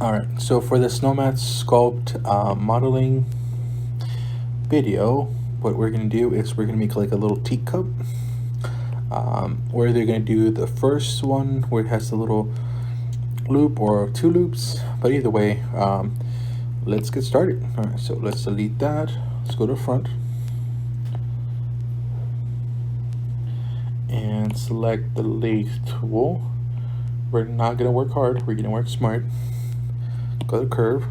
Alright, so for this Nomad Sculpt modeling video, what we're going to do is we're going to make like a little teacup. Where they're going to do the first one where it has the little loop or two loops, but either way, let's get started. Alright, so let's delete that. Let's go to the front and select the lathe tool. We're not going to work hard, we're going to work smart. Go to curve.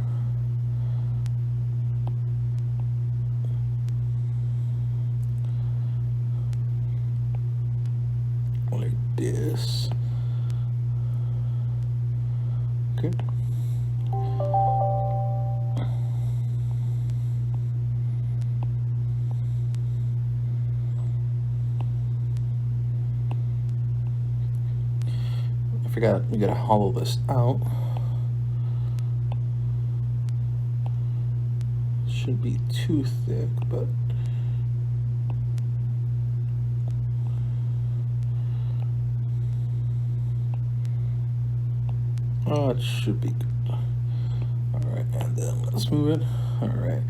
Like this. Okay. I forgot we gotta hollow this out. Shouldn't be too thick, but oh, it should be good. Alright, and then let's move it. Alright,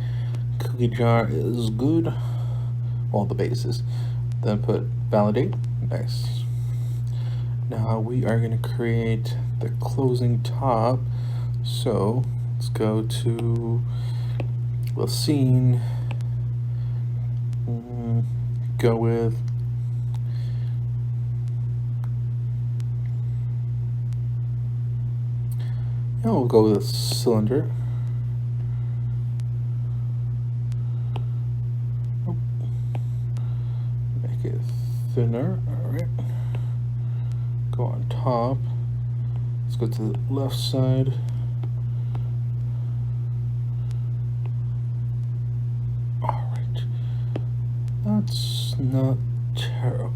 cookie jar is good. All the bases. Then put validate. Nice. Now we are going to create the closing top. So let's go to the scene. Go with we'll go with a cylinder. Make it thinner. All right. Go on top. Let's go to the left side. All right. That's not terrible.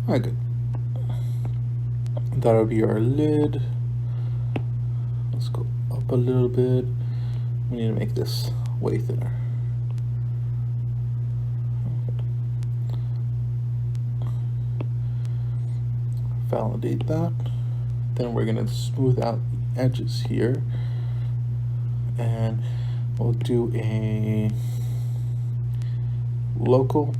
All right, good. That'll be our lid. Let's go up a little bit. We need to make this way thinner. Validate that. Then we're gonna smooth out the edges here, and we'll do a local.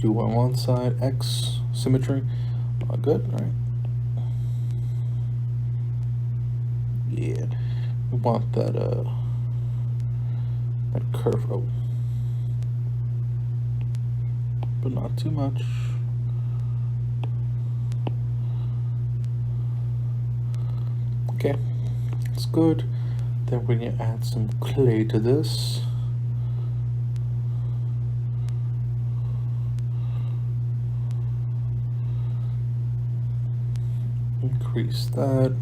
Do on one side X symmetry. Good, all right. Yeah, we want that that curve out, but not too much. Okay, it's good. Then we're gonna add some clay to this. Increase that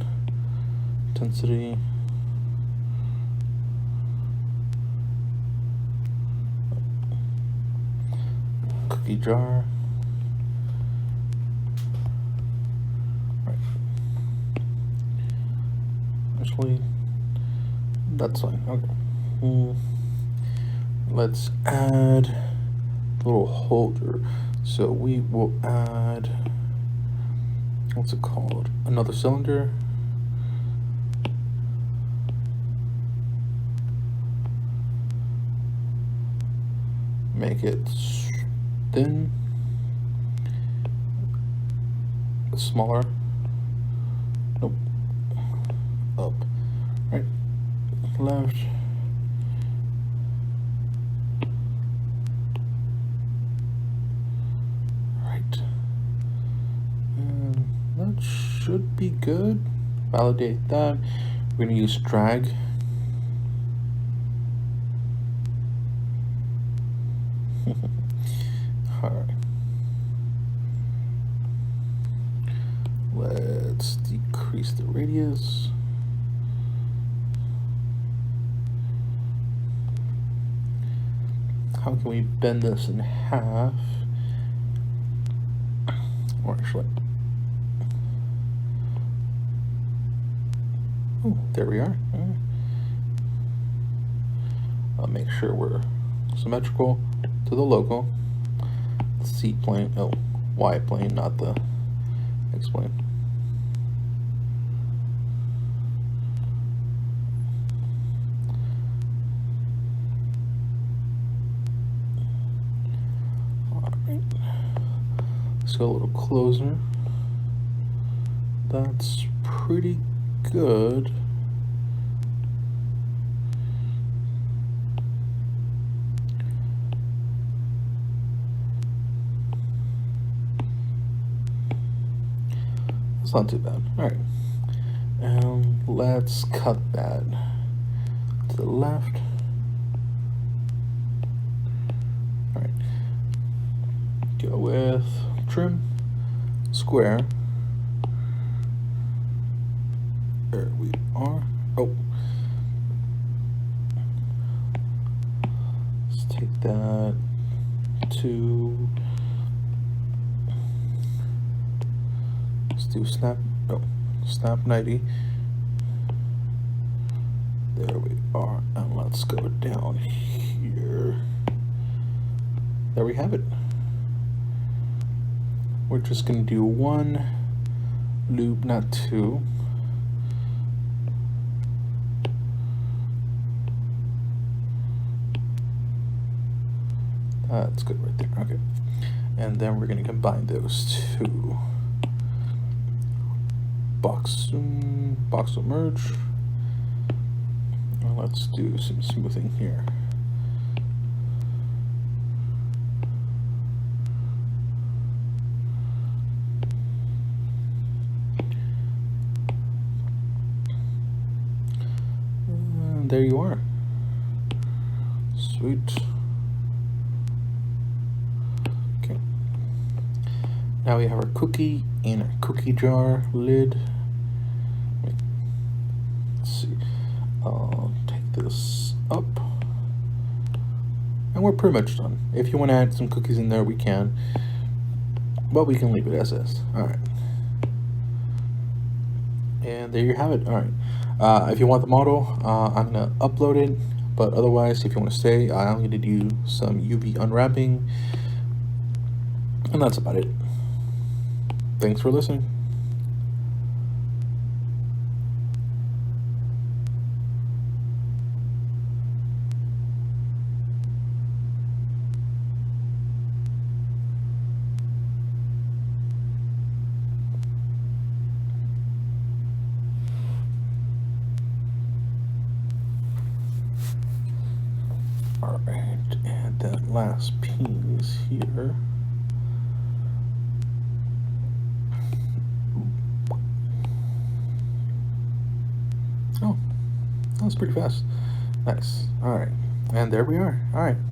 intensity. Cookie jar. Right. Actually, that's fine. Okay. Let's add a little holder. So we will add, what's it called? Another cylinder. Make it thin, smaller. Nope. Up. Right. Left. That should be good. Validate that. We're gonna use drag. Alright. Let's decrease the radius. How can we bend this in half? Or actually, oh, there we are. I'll make sure we're symmetrical to the logo. C plane, oh, Y plane, not the explain. Alright. Let's go a little closer. That's pretty good. It's not too bad. Alright. And let's cut that to the left. Alright. Go with trim, square. There we are. Oh. Let's take that to, let's do snap 90. There we are. And let's go down here. There we have it. We're just gonna do one loop, not two. That's good right there. Okay. And then we're going to combine those two. Box will merge. And let's do some smoothing here. And there you are. Sweet. Now we have our cookie in our cookie jar lid. Let's see. I'll take this up. And we're pretty much done. If you want to add some cookies in there, we can. But we can leave it as is. Alright. And there you have it. Alright. If you want the model, I'm going to upload it. But otherwise, if you want to stay, I'm going to do some UV unwrapping. And that's about it. Thanks for listening. All right, and that last piece here. Oh, that was pretty fast. Nice. All right. And there we are. All right.